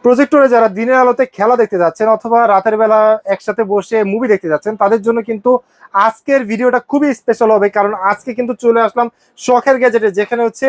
প্রজেক্টরে যারা দিনের আলোতে খেলা দেখতে যাচ্ছেন অথবা রাতের বেলা একসাথে বসে মুভি দেখতে যাচ্ছেন তাদের জন্য কিন্তু আজকের ভিডিওটা খুবই স্পেশাল হবে, কারণ আজকে কিন্তু চলে আসলাম শখের গ্যাজেটে, যেখানে হচ্ছে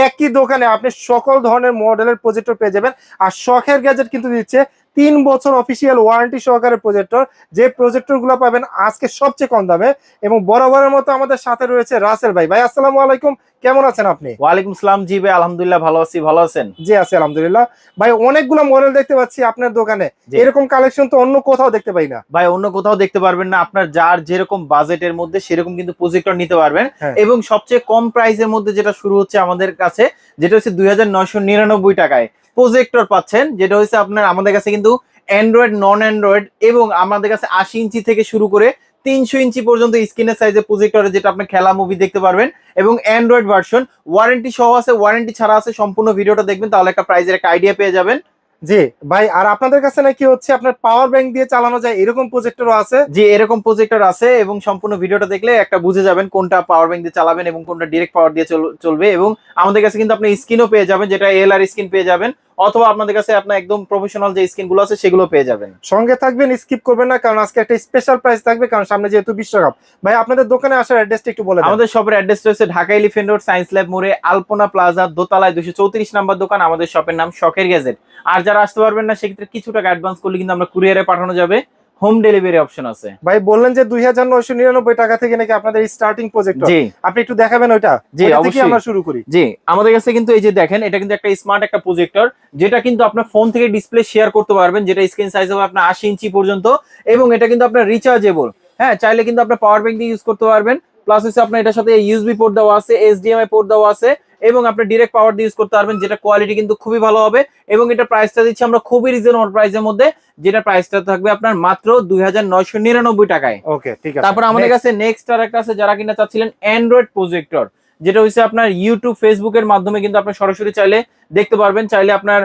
একই দোকানে আপনি সকল ধরনের মডেলের প্রজেক্টর পেয়ে যাবেন। আর শখের গ্যাজেট কিন্তু দিচ্ছে 3 বছর অফিসিয়াল ওয়ারেন্টি সহকারে প্রজেক্টর, যে প্রজেক্টর গুলো পাবেন আজকে সবচেয়ে কম দামে। এবং বরাবরের মতো আমাদের সাথে রয়েছে রাসেল ভাই। ভাই আসসালামু আলাইকুম, কেমন আছেন আপনি? ওয়ালাইকুম আসসালাম। জি ভাই, আলহামদুলিল্লাহ ভালো আছি। ভালো আছেন? জি আছি আলহামদুলিল্লাহ। ভাই অনেকগুলো মডেল দেখতে পাচ্ছি আপনার দোকানে, জি। এরকম কালেকশন তো অন্য কোথাও দেখতে পাই না। ভাই অন্য কোথাও দেখতে পারবেন না, আপনার যার যেরকম বাজেটের মধ্যে সেরকম কিন্তু প্রজেক্টর নিতে পারবেন। হ্যাঁ। এবং সবচেয়ে কম প্রাইসের মধ্যে যেটা শুরু হচ্ছে আমাদের কাছে, যেটা হচ্ছে 2999 টাকায় প্রজেক্টর পাচ্ছেন। যেটা হচ্ছে আপনার আমাদের কাছে কিন্তু অ্যান্ড্রয়েড, নন অ্যান্ড্রয়েড এবং আমাদের কাছে 80 ইঞ্চি থেকে শুরু করে 300 ইঞ্চি পর্যন্ত স্ক্রিনের সাইজের প্রজেক্টরে, যেটা আপনি খেলা মুভি দেখতে পারবেন। এবং অ্যান্ড্রয়েড ভার্সন ওয়ারেন্টি সহ আছে, ওয়ারেন্টি ছাড়া আছে। সম্পূর্ণ ভিডিওটা দেখবেন, তাহলে একটা প্রাইজের একটা আইডিয়া পেয়ে যাবেন। জি ভাই, আর আপনাদের কাছে নাকি হচ্ছে আপনার পাওয়ার ব্যাংক দিয়ে চালানো যায় এরকম প্রজেক্টরও আছে? জি, এরকম প্রজেক্টর আছে এবং সম্পূর্ণ ভিডিওটা দেখলে একটা বুঝে যাবেন কোনটা পাওয়ার ব্যাংক দিয়ে চালাবেন এবং কোনটা ডিরেক্ট পাওয়ার দিয়ে চলবে। এবং আমাদের কাছে কিন্তু আপনি স্ক্রিনও পেয়ে যাবেন, যেটা এলআর স্ক্রিন পেয়ে যাবেন, অথবা আপনাদের কাছে আপনার একদম প্রফেশনাল যে স্ক্রিন গুলো আছে সেগুলো পেয়ে যাবেন। সঙ্গে থাকবেন, স্কিপ করবেন না, কারণ আজকে একটা স্পেশাল প্রাইস থাকবে, কারণ সামনে যেহেতু বিশ্বকাপ। ভাই আপনাদের দোকানে আসার অ্যাড্রেসটা একটু বলে দেন। আমাদের শপের অ্যাড্রেস রয়েছে Dhaka elephant road, science lab মোড়ে, আলপনা প্লাজা দোতলায় 234 নাম্বার দোকান। আমাদের শপের নাম শখের গ্যাজেট। আর যারা আসতে পারবেন না সেক্ষেত্রে কিছু টাকা অ্যাডভান্স করলে কিন্তু আমরা কুরিয়ারে পাঠানো যাবে, হোম ডেলিভারি অপশন আছে। ভাই বললেন যে 2999 টাকা থেকে নাকি আপনাদের স্টার্টিং প্রজেক্টর, জি আপনি একটু দেখাবেন ওইটা? জি ওইটা থেকে অবশ্যই আমরা শুরু করি। জি, আমাদের কাছে কিন্তু এই যে দেখেন, এটা কিন্তু একটা স্মার্ট একটা প্রজেক্টর, যেটা কিন্তু আপনার ফোন থেকে ডিসপ্লে শেয়ার করতে পারবেন, যেটা স্ক্রিন সাইজ হবে আপনার 80 ইঞ্চি পর্যন্ত। এবং এটা কিন্তু আপনার রিচার্জেবল। হ্যাঁ, চাইলে কিন্তু আপনার পাওয়ার ব্যাংক দিয়ে ইউজ করতে পারবেন। প্লাস হচ্ছে আপনার এটার সাথে ইউএসবি পোর্ট দেওয়া আছে, এইচডিএমআই পোর্ট দেওয়া আছে, এবং আপনি ডিরেক্ট পাওয়ার দিয়ে ইউজ করতে পারবেন, যেটা কোয়ালিটি কিন্তু খুবই ভালো হবে। এবং এটা প্রাইসটা দিচ্ছি আমরা খুবই রিজনেবল প্রাইসের মধ্যে, যেটা প্রাইসটা থাকবে আপনার মাত্র 2999 টাকায়। ওকে ঠিক আছে। তারপর আমাদের কাছে নেক্সট আর একটা আছে, যারা কিনা চাচ্ছিলেন অ্যান্ড্রয়েড প্রজেক্টর, যেটা হচ্ছে আপনার ইউটিউব, ফেসবুকের মাধ্যমে কিন্তু আপনার সরাসরি চাইলে দেখতে পারবেন। চাইলে আপনার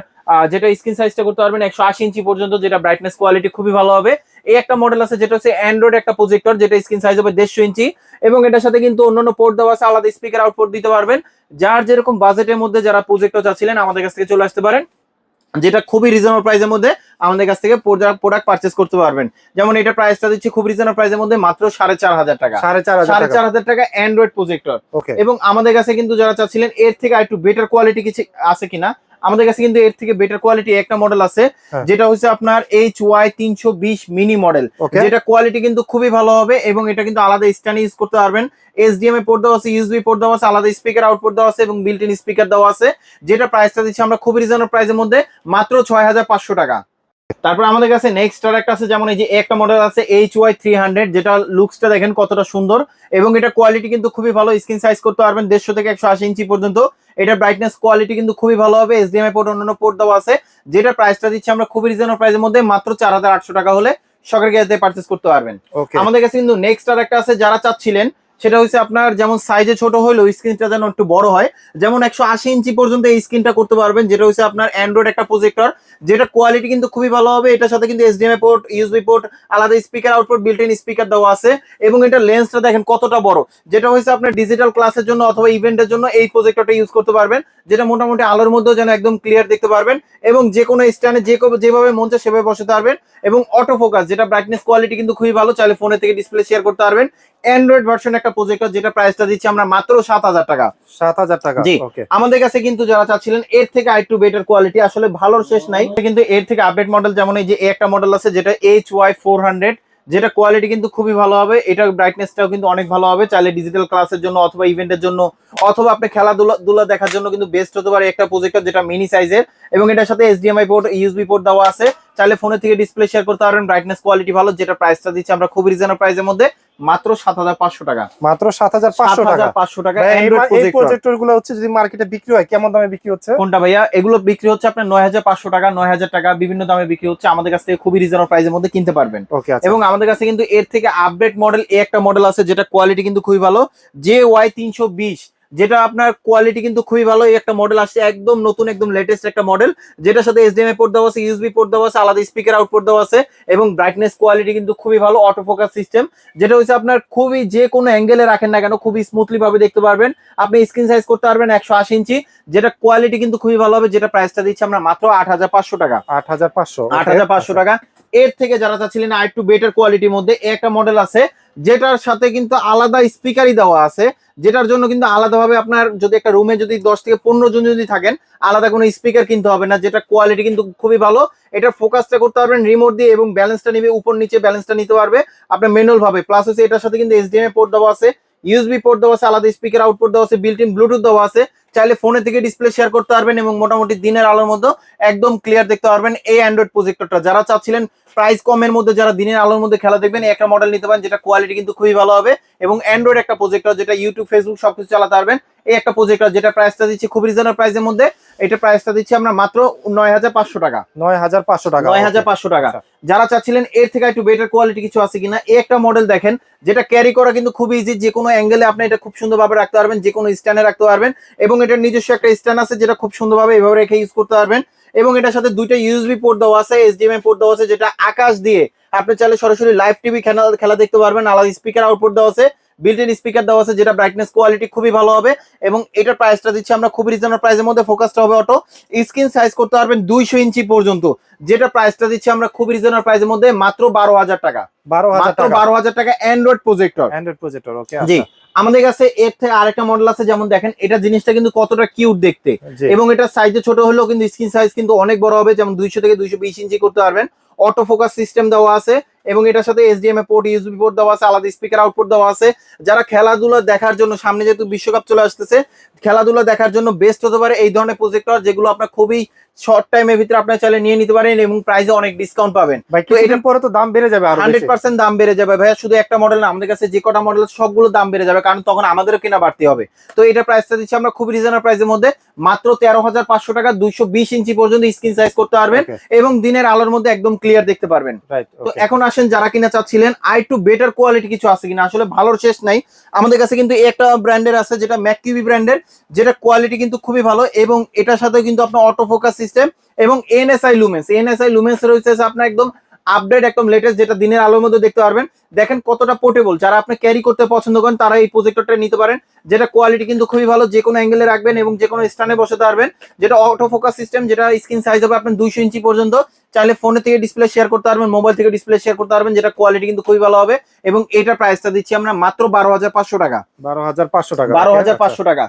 যেটা স্ক্রিন সাইজটা করতে পারবেন 180 ইঞ্চি পর্যন্ত, যেটা ব্রাইটনেস কোয়ালিটি খুবই ভালো হবে। এই একটা মডেল আছে যেটা হচ্ছে অ্যান্ড্রয়েড একটা প্রজেক্টর, যেটা স্ক্রিন সাইজ হবে 150 ইঞ্চি। এবং এটার সাথে কিন্তু অন্যান্য পোর্ট দেওয়া আছে, আলাদা স্পিকার আউটপুট দিতে পারবেন। যার যেরকম বাজেটের মধ্যে যারা প্রজেক্টর চাচ্ছিলেন আমাদের কাছ থেকে চলে আসতে পারেন, যেটা খুবই রিজনেবল প্রাইসের মধ্যে আমাদের কাছ থেকে প্রোডাক্ট পারচেস করতে পারবেন। যেমন এটা প্রাইসটা দিচ্ছি খুব রিজনেবল প্রাইসের মধ্যে মাত্র 4500 টাকা। 4500 টাকা অ্যান্ড্রয়েড প্রজেক্টর। ওকে। এবং আমাদের কাছে কিন্তু যারা চাচ্ছিলেন এর থেকে একটু বেটার কোয়ালিটি কিছু আছে কিনা, আমাদের কাছে কিন্তু এর থেকে বেটার কোয়ালিটি একটা মডেল আছে, যেটা হচ্ছে আপনার HY 320 মিনি মডেল, যেটা কোয়ালিটি কিন্তু খুবই ভালো হবে। এবং এটা কিন্তু আলাদা স্ট্যান্ড ইউজ করতে পারবেন, এইচডিএমআই পোর্ট দেওয়া আছে, ইউএসবি পোর্ট দেওয়া আছে, আলাদা স্পিকার আউটপুট দেওয়া আছে এবং বিল্ট ইন স্পিকার দেওয়া আছে। যেটা প্রাইসটা দিচ্ছি আমরা খুবই রিজনেবল প্রাইসের মধ্যে মাত্র 6500 টাকা। তারপর আমাদের কাছে নেক্সট আর একটা আছে, যেমন এই যে একটা মডেল আছে HY 300, যেটা লুকসটা দেখেন কতটা সুন্দর। এবং এটা কোয়ালিটি কিন্তু খুবই ভালো, স্ক্রিন সাইজ করতে পারবেন 150 থেকে 180 ইঞ্চি পর্যন্ত। এটা ব্রাইটনেস কোয়ালিটি কিন্তু খুবই ভালো হবে, এইচডিএমআই পোর্ট অন্যান্য পোর্ট দেওয়া আছে। যেটা প্রাইসটা দিচ্ছি আমরা খুবই রিজনেবল প্রাইসের মধ্যে মাত্র 4800 টাকা হলে শখের গ্যাজেটে পারচেজ করতে পারবেন। আমাদের কাছে কিন্তু নেক্সট আর একটা আছে, যারা চাচ্ছিলেন সেটা হচ্ছে আপনার যেমন সাইজে ছোট হলেও স্ক্রিনটা যেন একটু বড় হয়, যেমন 180 ইঞ্চি পর্যন্ত এই স্ক্রিনটা করতে পারবেন। যেটা হচ্ছে আপনার অ্যান্ড্রয়েড একটা প্রজেক্টর, যেটা কোয়ালিটি কিন্তু খুবই ভালো হবে। এটার সাথে কিন্তু এইচডিএমআই পোর্ট, ইউএসবি পোর্ট, আলাদা speaker output, built in speaker দেওয়া আছে। এবং এটা লেন্সটা দেখেন কতটা বড়, যেটা হচ্ছে আপনার ডিজিটাল ক্লাসের জন্য অথবা ইভেন্টের জন্য এই প্রজেক্টরটা ইউজ করতে পারবেন, যেটা মোটামুটি আলোর মধ্যেও যেন একদম ক্লিয়ার দেখতে পারবেন। এবং যে কোনো স্ট্যান্ডে যেভাবে মন চায় সেভাবে বসাতে পারবেন। এবং অটো ফোকাস, যেটা ব্রাইটনেস কোয়ালিটি কিন্তু খুবই ভালো, চাইলে ফোনে থেকে ডিসপ্লে শেয়ার করতে পারবেন। অ্যান্ড্রয়েড ভার্সন একটা প্রজেক্টর, যেটা প্রাইসটা দিচ্ছি আমরা মাত্র 7000 টাকা। 7000 টাকা। জি, আমাদের কাছে কিন্তু যারা চাচ্ছিলেন এর থেকে আরেকটু বেটার কোয়ালিটি, আসলে ভালোর শেষ নাই, কিন্তু এর থেকে আপডেট মডেল, যেমন এই যে একটা মডেল আছে যেটা HY 400, যেটা কোয়ালিটি কিন্তু খুবই ভালো হবে। এটার ব্রাইটনেসটাও কিন্তু অনেক ভালো হবে, চাইলে ডিজিটাল ক্লাসের জন্য অথবা ইভেন্টের জন্য অথবা আপনি খেলাধুলা দেখার জন্য কিন্তু বেস্ট হতে পারে একটা প্রজেক্টর, যেটা মিনি সাইজের। এবং এটার সাথে এইচডিএমআই পোর্ট, ইউএসবি পোর্ট দেওয়া আছে, চাইলে ফোনে থেকে ডিসপ্লে শেয়ার করতে পারবেন। ব্রাইটনেস কোয়ালিটি ভালো, যেটা প্রাইসটা দিচ্ছি আমরা খুব রিজনেবল প্রাইসের মধ্যে মাত্র 7500 টাকা। মাত্র 7500 টাকা। 7500 টাকা। এই প্রজেক্টরগুলো হচ্ছে যদি মার্কেটে বিক্রি হয় কেমন দামে বিক্রি হচ্ছে? কোনটা ভাইয়া? এগুলো বিক্রি হচ্ছে আপনার 9500 টাকা, 9000 টাকা, বিভিন্ন দামে বিক্রি হচ্ছে। আমাদের কাছ থেকে খুবই রিজনেবল প্রাইসের মধ্যে কিনতে পারবেন। এবং আমাদের কাছে কিন্তু এর থেকে আপডেট মডেল একটা মডেল আছে, যেটা কোয়ালিটি কিন্তু খুবই ভালো, JY 320, যেটা আপনার কোয়ালিটি কিন্তু খুবই ভালো। এই একটা মডেল আসছে একদম নতুন, একদম লেটেস্ট একটা মডেল, যেটার সাথে এইচডিএমআই পোর্ট দেওয়া আছে, ইউএসবি পোর্ট দেওয়া আছে, আলাদা স্পিকার আউটপুট দেওয়া আছে এবং ব্রাইটনেস কোয়ালিটি কিন্তু খুবই ভালো। অটো ফোকাস সিস্টেম, যেটা হচ্ছে আপনার খুবই যে কোনো অ্যাঙ্গেলে রাখেন না কেন খুবই স্মুথলি ভাবে দেখতে পারবেন। আপনি স্ক্রিন সাইজ করতে পারবেন 180 ইঞ্চি, যেটা কোয়ালিটি কিন্তু খুবই ভালো হবে। যেটা প্রাইসটা দিচ্ছি আমরা মাত্র 8500 টাকা। 8500, 8500 টাকা। এর থেকে যারা চাচ্ছিলেন আর একটু বেটার কোয়ালিটির মধ্যে একটা মডেল আছে, যেটার সাথে কিন্তু আলাদা স্পিকারই দেওয়া আছে, যেটার জন্য কিন্তু আলাদাভাবে আপনার যদি একটা রুমে যদি 10 থেকে 15 জন যদি থাকেন, আলাদা কোনো স্পিকার কিনতে হবে না। যেটা কোয়ালিটি কিন্তু খুবই ভালো। এটা ফোকাসটা করতে পারবেন রিমোট দিয়ে এবং ব্যালেন্সটা নিবে উপর নিচে, ব্যালেন্সটা নিতে পারবে আপনার ম্যানুয়াল ভাবে। প্লাস হচ্ছে এটার সাথে কিন্তু এইচডিএমআই পোর্ট দেওয়া আছে, ইউএসবি পোর্ট দেওয়া আছে, আলাদা স্পিকার আউটপুট দেওয়া আছে, বিল্ট ইন ব্লুটুথ দেওয়া আছে। চাইলে ফোনে থেকে ডিসপ্লে শেয়ার করতে পারবেন এবং মোটামুটি দিনের আলোর মধ্যে একদম ক্লিয়ার দেখতে পারবেন। এই অ্যান্ড্রয়েড প্রজেক্টরটা যারা চাচ্ছিলেন প্রাইস কমের মধ্যে, যারা দিনের আলোর মধ্যে খেলা দেখবেন, একটা মডেল নিতে পারেন, যেটা কোয়ালিটি কিন্তু খুবই ভালো হবে এবং অ্যান্ড্রয়েড একটা প্রজেক্টর, যেটা ইউটিউব ফেসবুক সবকিছু চালাতে পারবেন। এই একটা প্রজেক্টর, যেটা প্রাইসটা দিচ্ছি খুব রিজনেবল প্রাইসের মধ্যে। এটা প্রাইসটা দিচ্ছি আমরা মাত্র 9500 টাকা। 9500 টাকা, 9500 টাকা। যারা চাচ্ছিলেন এর থেকে একটু বেটার কোয়ালিটি কিছু আছে কিনা, এই একটা মডেল দেখেন, যেটা ক্যারি করা কিন্তু খুব ইজি। যে কোনো অ্যাঙ্গেলে আপনি এটা খুব সুন্দরভাবে রাখতে পারবেন, যে কোনো স্ট্যান্ডে রাখতে পারবেন এবং এটার নিজস্ব একটা স্ট্যান্ড আছে, যেটা খুব সুন্দরভাবে এভাবে রেখে ইউজ করতে পারবেন। এবং এটার সাথে দুইটা ইউএসবি পোর্ট দেওয়া আছে, এইচডিএমআই পোর্ট দেওয়া আছে, যেটা আকাশ দিয়ে আপনি চাইলে সরাসরি লাইভ টিভি খেলা দেখতে পারবেন। আলাদা স্পিকার আউটপুট দেওয়া আছে, বিল্ট ইন স্পিকার দেওয়া আছে, যেটা ব্রাইটনেস কোয়ালিটি খুবই ভালো হবে এবং এটার প্রাইসটা দিচ্ছি আমরা খুব রিজনেবল প্রাইসের মধ্যে। ফোকাসটা হবে অটো, স্ক্রিন সাইজ করতে পারবেন 200 ইঞ্চি পর্যন্ত, যেটা প্রাইসটা দিচ্ছি আমরা খুব রিজনেবল প্রাইসের মধ্যে মাত্র 12000 টাকা। 12000 টাকা অ্যান্ড্রয়েড প্রজেক্টর। ওকে জি। আমাদের কাছে এর থেকে আরেকটা মডেল আছে, যেমন দেখেন এটা জিনিসটা কিন্তু কতটা কিউট দেখতে এবং এটা সাইজে ছোট হলেও কিন্তু স্ক্রিন সাইজ কিন্তু অনেক বড় হবে। যেমন 200 থেকে 220 ইঞ্চি করতে পারবেন। অটো ফোকাস সিস্টেম দেওয়া আছে এবং এটার সাথে এইচডিএমআই পোর্ট, ইউএসবি পোর্ট দেওয়া আছে, আলাদা স্পিকার আউটপুট দেওয়া আছে। যারা খেলাধুলা দেখার জন্য, সামনে যেহেতু বিশ্বকাপ চলে আসতেছে, খেলাধুলা দেখার জন্য বেস্ট হতে পারে এই ধরনের প্রজেক্টর, যেগুলো আপনার খুবই শর্ট টাইমের ভিতরে আপনার চাইলে নিয়ে নিতে পারেন এবং প্রাইসে অনেক ডিসকাউন্ট পাবেন। তো এটার পরে তো দাম বেড়ে যাবে, আরো 100% দাম বেড়ে যাবে ভাইয়া। শুধু একটা মডেল না, আমাদের কাছে যে কটা মডেল সবগুলো দাম বেড়ে যাবে, কারণ তখন আমাদেরও কেনা বাড়তি হবে। তো এটা প্রাইসটা দিচ্ছি আমরা খুব রিজনেবল প্রাইসের মধ্যে মাত্র 13500 টাকা। 220 ইঞ্চি পর্যন্ত স্ক্রিন সাইজ করতে পারবেন এবং দিনের আলোর মধ্যে একদম ক্লিয়ার দেখতে পারবেন। তো এখন আসেন, যারা কিনা চাচ্ছিলেন আর একটু বেটার কোয়ালিটি কিছু আছে কিনা, আসলে ভালোর শেষ নাই। আমাদের কাছে কিন্তু একটা ব্র্যান্ডের আছে, যেটা ম্যাককিউবি ব্র্যান্ডের, যেটা কোয়ালিটি কিন্তু খুবই ভালো এবং এটার সাথে কিন্তু আপনার অটো ফোকাস সিস্টেম এবং এনএসআই লুমেন্স রয়েছে আপনার একদম আপডেট, একদম লেটেস্ট, যেটা দিনের আলোর মধ্যে দেখতে পারবেন। দেখেন কতটা পোর্টেবল, যারা আপনি ক্যারি করতে পছন্দ করেন তারা এই প্রজেক্টরটা নিতে পারেন, যেটা কোয়ালিটি কিন্তু খুবই ভালো। যে কোনো অ্যাঙ্গেলে রাখবেন এবং যে কোনো স্ট্যান্ডে বসাতে পারবেন, যেটা অটো ফোকাস সিস্টেম, যেটা স্ক্রিন সাইজ হবে আপনার 200 ইঞ্চি পর্যন্ত। চাইলে ফোনে থেকে ডিসপ্লে শেয়ার করতে পারবেন, মোবাইল থেকে ডিসপ্লে শেয়ার করতে পারবেন, যেটা কোয়ালিটি কিন্তু খুবই ভালো হবে এবং এটার প্রাইসটা দিচ্ছি আমরা মাত্র 12500 টাকা। 12500 টাকা।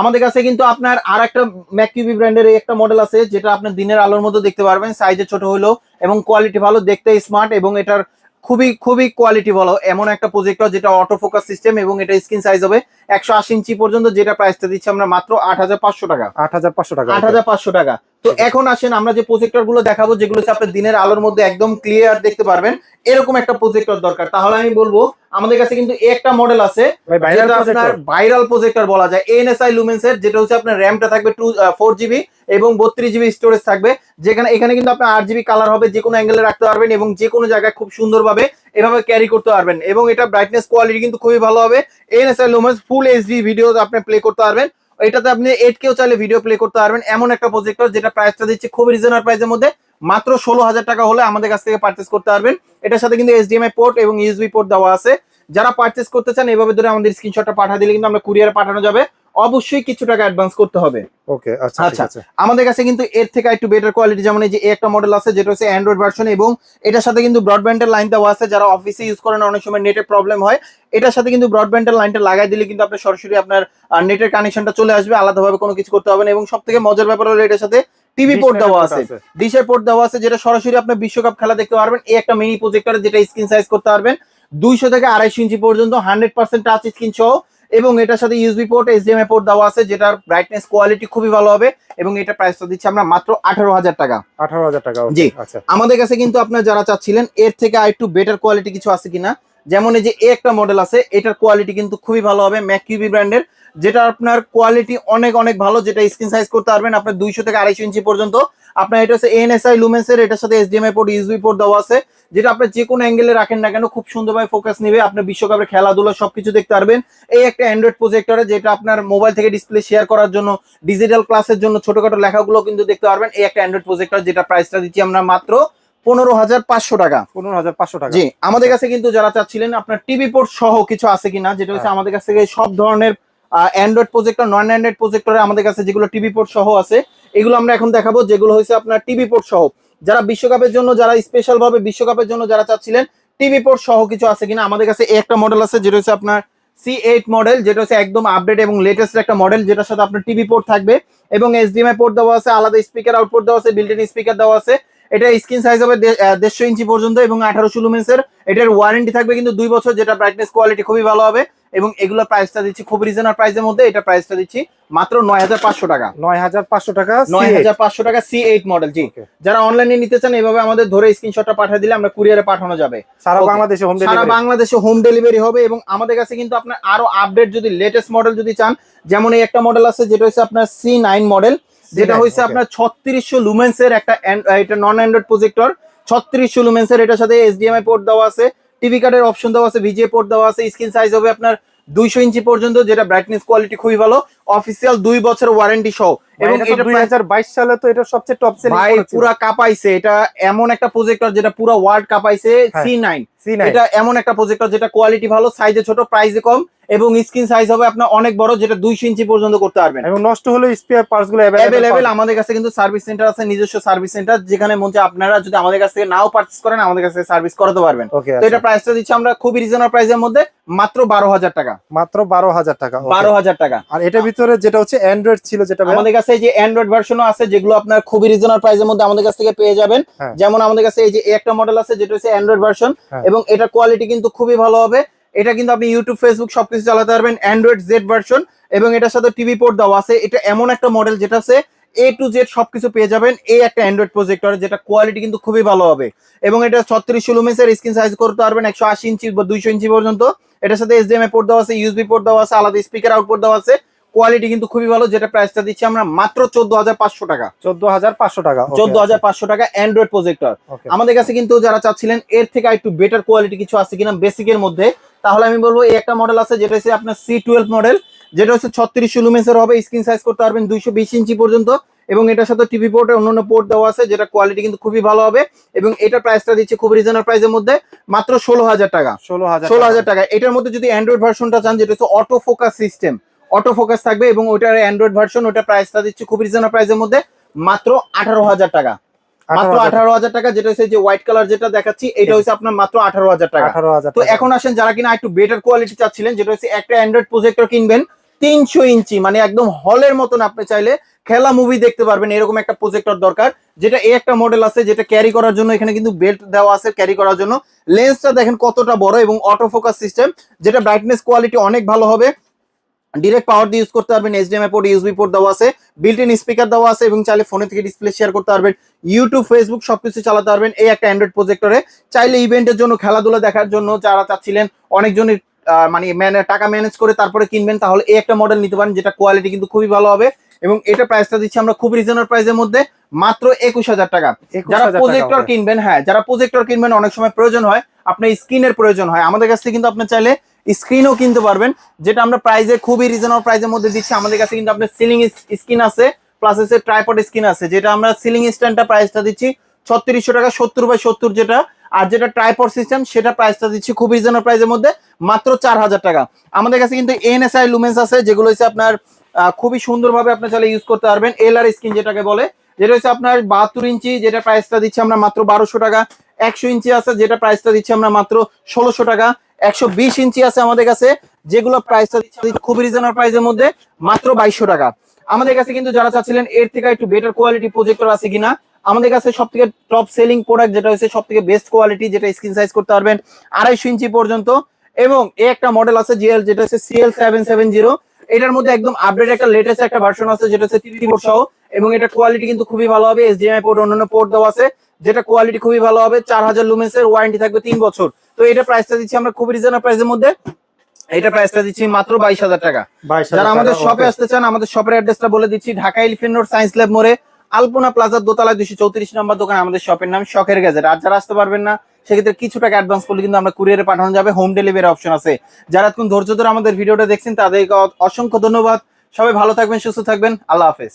আমাদের কাছে কিন্তু আপনার আর একটা ম্যাককিউবি ব্র্যান্ডের একটা মডেল আছে, যেটা আপনার দিনের আলোর মধ্যে দেখতে পারবেন, সাইজে ছোট হলেও এবং কোয়ালিটি ভালো, দেখতে স্মার্ট এবং এটার খুবই কোয়ালিটি ভালো। এমন একটা প্রজেক্টর, যেটা অটো ফোকাস সিস্টেম এবং এটা স্ক্রিন সাইজ হবে 180 ইঞ্চি পর্যন্ত, যেটা প্রাইসটা দিচ্ছি আমরা মাত্র 8500 টাকা। 8500 টাকা। তো এখন আসেন, আমরা যে প্রজেক্টর গুলো দেখাবো, যেগুলো আপনার দিনের আলোর মধ্যে একদম ক্লিয়ার দেখতে পারবেন, এরকম একটা প্রজেক্টর দরকার, তাহলে আমি বলবো আমাদের কাছে কিন্তু একটা মডেল আছে, আপনার ভাইরাল প্রজেক্টর বলা যায়, এনএসআই লুমেন্স এর, যেটা হচ্ছে আপনার র্যামটা থাকবে 4GB এবং 32GB স্টোরেজ থাকবে। এখানে কিন্তু আপনার 8GB কালার হবে, যে কোনো অ্যাঙ্গেলে রাখতে পারবেন এবং যে কোনো জায়গায় খুব সুন্দরভাবে এভাবে ক্যারি করতে পারবেন এবং এটা ব্রাইটনেস কোয়ালিটি কিন্তু খুবই ভালো হবে। NSI lumens full HD video আপনি প্লে করতে পারবেন, এটাতে আপনি 8K চাইলে ভিডিও প্লে করতে পারবেন। এমন একটা প্রজেক্টর, যেটা প্রাইসটা দিচ্ছে খুব রিজনেবল প্রাইসের মধ্যে মাত্র 16000 টাকা হলে আমাদের কাছ থেকে পারচেস করতে পারবেন। এটার সাথে কিন্তু এইচডিএমআই পোর্ট এবং ইউএসবি পোর্ট দেওয়া আছে। যারা পারচেস করতে চান, এভাবে ধরে আমাদের স্ক্রিনশটটা পাঠিয়ে দিলে কিন্তু আমরা কুরিয়ারে পাঠানো যাবে। অবশ্যই কিছু টাকা অ্যাডভান্স করতে হবে। ওকে, আচ্ছা। আমাদের কাছে কিন্তু এর থেকে একটু বেটার কোয়ালিটি, যেমন এই যে একটা মডেল আছে, যেটা হচ্ছে অ্যান্ড্রয়েড ভার্সন এবং এটার সাথে কিন্তু ব্রডব্যান্ডের লাইন দেওয়া আছে। যারা অফিসে ইউজ করেন, অনেক সময় নেটের প্রবলেম হয়, এটার সাথে কিন্তু ব্রডব্যান্ডের লাইনটা লাগাই দিলে কিন্তু আপনার সরাসরি আপনার নেটের কানেকশনটা চলে আসবে, আলাদাভাবে কোনো কিছু করতে হবে না। এবং সবথেকে মজার ব্যাপার হলো এটার সাথে টিভি পোর্ট দেওয়া আছে, ডিশের পোর্ট দেওয়া আছে, যেটা সরাসরি আপনি বিশ্বকাপ খেলা দেখতে পারবেন। এই একটা মিনি প্রজেক্টর, যেটা স্ক্রিন সাইজ করতে পারবেন 200 থেকে 250 ইঞ্চি পর্যন্ত, 100% টাচ স্ক্রিন সহ এবং এটার সাথে ইউএসবি পোর্ট, এইচডিএমআই পোর্ট দেওয়া আছে, যেটার ব্রাইটনেস কোয়ালিটি খুবই ভালো হবে এবং এটা প্রাইসটা দিচ্ছি আমরা মাত্র 18000 টাকা। 18000 টাকা। জি। আমাদের কাছে কিন্তু আপনারা যারা চাচ্ছিলেন এর থেকে আরেকটু বেটার কোয়ালিটি কিছু আছে কিনা, যেমন এই যে একটা মডেল আছে, এটার কোয়ালিটি কিন্তু খুবই ভালো হবে, ম্যাককিউবি ব্র্যান্ডের, যেটা আপনার কোয়ালিটি অনেক ভালো, যেটা স্ক্রিন সাইজ করতে পারবেন আপনার 200 থেকে 250 ইঞ্চি পর্যন্ত, আপনার এটা হচ্ছে এনএসআই লুমেন্সের, এটার সাথে এইচডিএমআই পোর্ট, ইউএসবি পোর্ট দেওয়া আছে, যেটা আপনি যে কোনো অ্যাঙ্গেলে রাখেন না কেন খুব সুন্দরভাবে ফোকাস নেবে, আপনার বিশ্বকাপের খেলাধুলা সবকিছু দেখতে পারবেন। এই একটা অ্যান্ড্রয়েড প্রজেক্টরে, যেটা আপনার মোবাইল থেকে ডিসপ্লে শেয়ার করার জন্য, ডিজিটাল ক্লাসের জন্য, ছোটখাটো লেখাগুলো কিন্তু দেখতে পারবেন। এই একটা অ্যান্ড্রয়েড প্রজেক্টর, যেটা প্রাইসটা দিচ্ছি আমরা মাত্র 15,500 টাকা। 15,500 টাকা। জি, আমাদের কাছে কিন্তু যারা চাচ্ছিলেন আপনার টিভি পোর্ট সহ কিছু আছে কিনা, যেটা হচ্ছে আমাদের কাছ থেকে সব ধরনের অ্যান্ড্রয়েড প্রজেক্টর, নন অ্যান্ড্রয়েড প্রজেক্টরে আমাদের কাছে যেগুলো টিভি পোর্ট সহ আছে, এগুলো আমরা এখন দেখাবো, যেগুলো হচ্ছে আপনার টিভি পোর্ট সহ। যারা বিশ্বকাপের জন্য, যারা স্পেশাল ভাবে বিশ্বকাপের জন্য যারা চাচ্ছিলেন টিভি পোর্ট সহ কিছু আছে কিনা, আমাদের কাছে এই একটা মডেল আছে, যেটা হচ্ছে আপনার C8 মডেল, যেটা হচ্ছে একদম আপডেট এবং লেটেস্ট একটা মডেল, যেটার সাথে আপনার টিভি পোর্ট থাকবে এবং এইচডিএমআই পোর্ট দেওয়া আছে, আলাদা স্পিকার আউটপুট দেওয়া আছে, বিল্ট ইন স্পিকার দেওয়া আছে। এটা স্ক্রিন সাইজ হবে 150 ইঞ্চি পর্যন্ত এবং 1800 লুমেন্সের। এটার ওয়ারেন্টি থাকবে কিন্তু 2 বছর, যেটা ব্রাইটনেস কোয়ালিটি খুবই ভালো হবে। এবং এগুলোর প্রাইসটা দিচ্ছি খুব রিজনেবল প্রাইসের মধ্যে, এটা প্রাইসটা দিচ্ছি মাত্র 9,500 টাকা। 9,500 টাকা, 9,500 টাকা C8 মডেল। জি, যারা অনলাইনে নিতে চান এভাবে আমাদের ধরে স্ক্রিনশটটা পাঠিয়ে দিলে আমরা কুরিয়ারে পাঠানো যাবে। সারা বাংলাদেশে হোম ডেলিভারি, সারা বাংলাদেশে হোম ডেলিভারি হবে। এবং আমাদের কাছে কিন্তু আপনার আরো আপডেট যদি লেটেস্ট মডেল যদি চান, যেমন এই একটা মডেল আছে, যেটা হচ্ছে আপনার C9 মডেল, যেটা হচ্ছে আপনার 3600 লুমেন্সের একটা, এটা নন অ্যান্ড্রয়েড প্রজেক্টর, 3600 লুমেন্সের। এটার সাথে এইচডিএমআই পোর্ট দেওয়া আছে, টিভি কার্ডের অপশন দেওয়া আছে, ভিজিএ পোর্ট দেওয়া আছে, স্ক্রিন সাইজ হবে আপনার 200 ইঞ্চি পর্যন্ত, যেটা ব্রাইটনেস কোয়ালিটি খুবই ভালো, অফিসিয়াল 2 বছর ওয়ারেন্টি সহ। এবং এটা 2022 সালে তো এটা সবচেয়ে টপ সেলিং ভাই পুরা কাঁপাইছে, এটা এমন একটা প্রজেক্টর যেটা পুরো ওয়ার্ল্ড কাঁপাইছে। C9 এটা এমন একটা প্রজেক্টর যেটা কোয়ালিটি ভালো, সাইজে ছোট, প্রাইসে কম এবং স্ক্রিন সাইজ হবে আপনার অনেক বড়, যেটা 200 ইঞ্চি পর্যন্ত করতে পারবেন। এবং নষ্ট হলে স্পেয়ার পার্টস গুলো अवेलेबल আমাদের কাছে কিন্তু সার্ভিস সেন্টার আছে, নিজস্ব সার্ভিস সেন্টার, যেখানে মন চায় আপনারা যদি আমাদের কাছ থেকে নাও পারচেজ করেন, আমাদের কাছে সার্ভিস করাতে পারবেন। তো এটা প্রাইসটা দিচ্ছি আমরা খুবই রিজনেবল প্রাইসের মধ্যে, মাত্র 12,000 টাকা। মাত্র 12,000 টাকা, 12,000 টাকা। আর এটার ভিতরে যেটা হচ্ছে অ্যান্ড্রয়েড ছিল, যেটা আমাদের কাছে যে অ্যান্ড্রয়েড ভার্সনও আছে, যেগুলো আপনার খুবই রিজনেবল প্রাইসের মধ্যে আমাদের কাছ থেকে পেয়ে যাবেন। যেমন আমাদের কাছে এই যে একটা মডেল আছে, যেটা হচ্ছে অ্যান্ড্রয়েড ভার্সন, এবং এটা কোয়ালিটি কিন্তু খুবই ভালো হবে। এটা কিন্তু আপনি ইউটিউব, ফেসবুক সবকিছু চালাতে পারবেন, অ্যান্ড্রয়েড জেড ভার্সন, এবং এটার সাথে টিভি পোর্ট দেওয়া আছে। এটা এমন একটা মডেল যেটা আছে A to Z সবকিছু পেয়ে যাবেন এই একটা অ্যান্ড্রয়েড প্রজেক্টর, যেটা কোয়ালিটি কিন্তু খুবই ভালো হবে। এবং এটা 3600 লুমেন্সের, স্ক্রিন সাইজ করতে পারবেন 180 ইঞ্চি বা 200 ইঞ্চি পর্যন্ত। এটার সাথে এইচডিএমআই পোর্ট দেওয়া আছে, ইউএসবি পোর্ট দেওয়া আছে, আলাদা স্পিকার আউটপুট দেওয়া আছে, কোয়ালিটি কিন্তু খুবই ভালো, যেটা প্রাইসটা দিচ্ছি আমরা মাত্র 14,500 টাকা। 14,500 টাকা, 14,500 টাকা অ্যান্ড্রয়েড প্রজেক্টর। আমাদের কাছে কিন্তু যারা চাচ্ছিলেন এর থেকে একটু বেটার কোয়ালিটি কিছু আছে কিনা বেসিকের মধ্যে, তাহলে আমি বলবো এই একটা মডেল আছে, যেটা হচ্ছে আপনার C12 মডেল, যেটা হচ্ছে 3600 লুমেন্সের হবে, স্ক্রিন সাইজ করতে পারবেন 220 ইঞ্চি পর্যন্ত, এবং এটার সাথে টিভি পোর্টে অন্যান্য পোর্ট দেওয়া আছে, যেটা কোয়ালিটি কিন্তু খুবই ভালো হবে। এবং এটা প্রাইসটা দিচ্ছে খুব রিজনেবল প্রাইসের মধ্যে, মাত্র 16,000 টাকা। 16,000 টাকা। এটার মধ্যে যদি অ্যান্ড্রয়েড ভার্সনটা চান, যেটা হচ্ছে auto focus system, auto focus থাকবে, এবং ওইটার অ্যান্ড্রয়েড ভার্সন, ওটা প্রাইসটা দিচ্ছে খুব রিজনেবল প্রাইসের মধ্যে, মাত্র 18,000 টাকা। মাত্র 18,000 টাকা। যেটা হচ্ছে যে হোয়াইট কালার যেটা দেখাচ্ছি, এটা হচ্ছে আপনার মাত্র 18,000 টাকা। তো এখন আসেন যারা কিনা একটু বেটার কোয়ালিটি চাচ্ছিলেন, যেটা হচ্ছে একটা অ্যান্ড্রয়েড প্রজেক্টর কিনবেন 300 ইঞ্চি, মানে একদম হলের মতন আপনি চাইলে খেলা মুভি দেখতে পারবেন, এরকম একটা প্রজেক্টর দরকার। যেটা এই একটা মডেল আছে, যেটা ক্যারি করার জন্য এখানে কিন্তু বেল্ট দেওয়া আছে ক্যারি করার জন্য। লেন্সটা দেখেন কতটা বড়, এবং অটো ফোকাস সিস্টেম, যেটা ব্রাইটনেস কোয়ালিটি অনেক ভালো হবে। ডিরেক্ট পাওয়ার দিয়ে ইউজ করতে পারবেন, এইচডিএমআই পোর্ট, ইউএসবি পোর্ট দেওয়া আছে, বিল্ট ইন স্পিকার দেওয়া আছে, এবং চাইলে ফোনে থেকে ডিসপ্লে শেয়ার করতে পারবেন, ইউটিউব, ফেসবুক সবকিছু চালাতে পারবেন এই একটা অ্যান্ড্রয়েড প্রজেক্টরে। চাইলে ইভেন্টের জন্য, খেলাধুলা দেখার জন্য যারা চাচ্ছিলেন, অনেকজনের মানে টাকা ম্যানেজ করে তারপরে কিনবেন, তাহলে এই একটা মডেল নিতে পারেন, যেটা কোয়ালিটি কিন্তু খুবই ভালো হবে। এবং এটা প্রাইসটা দিচ্ছি আমরা খুব রিজনেবল প্রাইসের মধ্যে, মাত্র 21,000 টাকা। যারা প্রজেক্টর কিনবেন, যারা প্রজেক্টর কিনবেন, অনেক সময় প্রয়োজন হয় আপনার স্ক্রিনের প্রয়োজন হয়, আমাদের কাছ থেকে কিন্তু আপনি চাইলে স্ক্রিনও কিনতে পারবেন, যেটা আমরা প্রাইসে খুবই রিজনেবল প্রাইসের মধ্যে দিচ্ছি। আমাদের কাছে কিন্তু আপনার সিলিং স্ক্রিন আছে, প্লাস হচ্ছে ট্রাইপড স্ক্রিন আছে, যেটা আমরা সিলিং স্ট্যান্ডটা প্রাইসটা দিচ্ছি 3600 টাকা, 70/70 যেটা। আর যেটা ট্রাইপড সিস্টেম, সেটা প্রাইসটা দিচ্ছি খুব রিজনেবল প্রাইসের মধ্যে, মাত্র 4,000 টাকা। আমাদের কাছে কিন্তু এনএসআই লুমেন্স আছে, যেগুলো হচ্ছে আপনার খুবই সুন্দরভাবে আপনি চাইলে ইউজ করতে পারবেন। এলআর স্ক্রিন যেটাকে বলে, যেটা হচ্ছে আপনার 72 ইঞ্চি, যেটা প্রাইসটা দিচ্ছি আমরা মাত্র 1,200 টাকা। 100 ইঞ্চি আছে, যেটা প্রাইসটা দিচ্ছি আমরা মাত্র 1,600 টাকা। 120 ইঞ্চি আছে আমাদের কাছে, যেগুলো প্রাইসটা দিচ্ছি খুব রিজনেবল প্রাইসের মধ্যে, মাত্র 2,200 টাকা। আমাদের কাছে কিন্তু যারা চাচ্ছিলেন এর থেকে একটু বেটার কোয়ালিটি প্রজেক্টর আছে কিনা, আমাদের কাছে সব থেকে টপ সেলিং প্রোডাক্ট, যেটা হচ্ছে সব থেকে বেস্ট কোয়ালিটি, যেটা স্ক্রিন সাইজ করতে পারবেন 250 ইঞ্চি পর্যন্ত। এবং এই একটা মডেল আছে জিএল, যেটা হচ্ছে CL770, এটার মধ্যে একদম আপডেট একটা লেটেস্ট একটা ভার্সন আছে, যেটা হচ্ছে টিভি পোর্ট সহ, এবং এটা কোয়ালিটি কিন্তু খুবই ভালো হবে, এইচডিএমআই পোর্ট, অন্যান্য পোর্ট দেওয়া আছে, যেটা কোয়ালিটি খুবই ভালো হবে। 4000 লুমেন্সের ওয়ারেন্টি থাকবে 3 বছর। তো এটা প্রাইসটা দিচ্ছি আমরা খুব রিজনেবল প্রাইসের মধ্যে, এটা প্রাইসটা দিচ্ছি মাত্র 22,000 টাকা। যারা আমাদের শপে আসতে চান, আমাদের শপের অ্যাড্রেসটা বলে দিচ্ছি, Dhaka elephant road, science lab মোড়ে আলপনা প্লাজার দোতলায় 234 নম্বর দোকান, আমাদের শপের নাম শখের গ্যাজেট। আর যারা আসতে পারবেন না সেক্ষেত্রে কিছু টাকা অ্যাডভান্স করলে কিন্তু আমরা কুরিয়ারে পাঠানো যাবে, হোম ডেলিভারি অপশন আছে। যারা এখন ধৈর্য ধরে আমাদের ভিডিওটা দেখছেন তাদেরকে অসংখ্য ধন্যবাদ। সবাই ভালো থাকবেন, সুস্থ থাকবেন, আল্লাহ হাফেজ।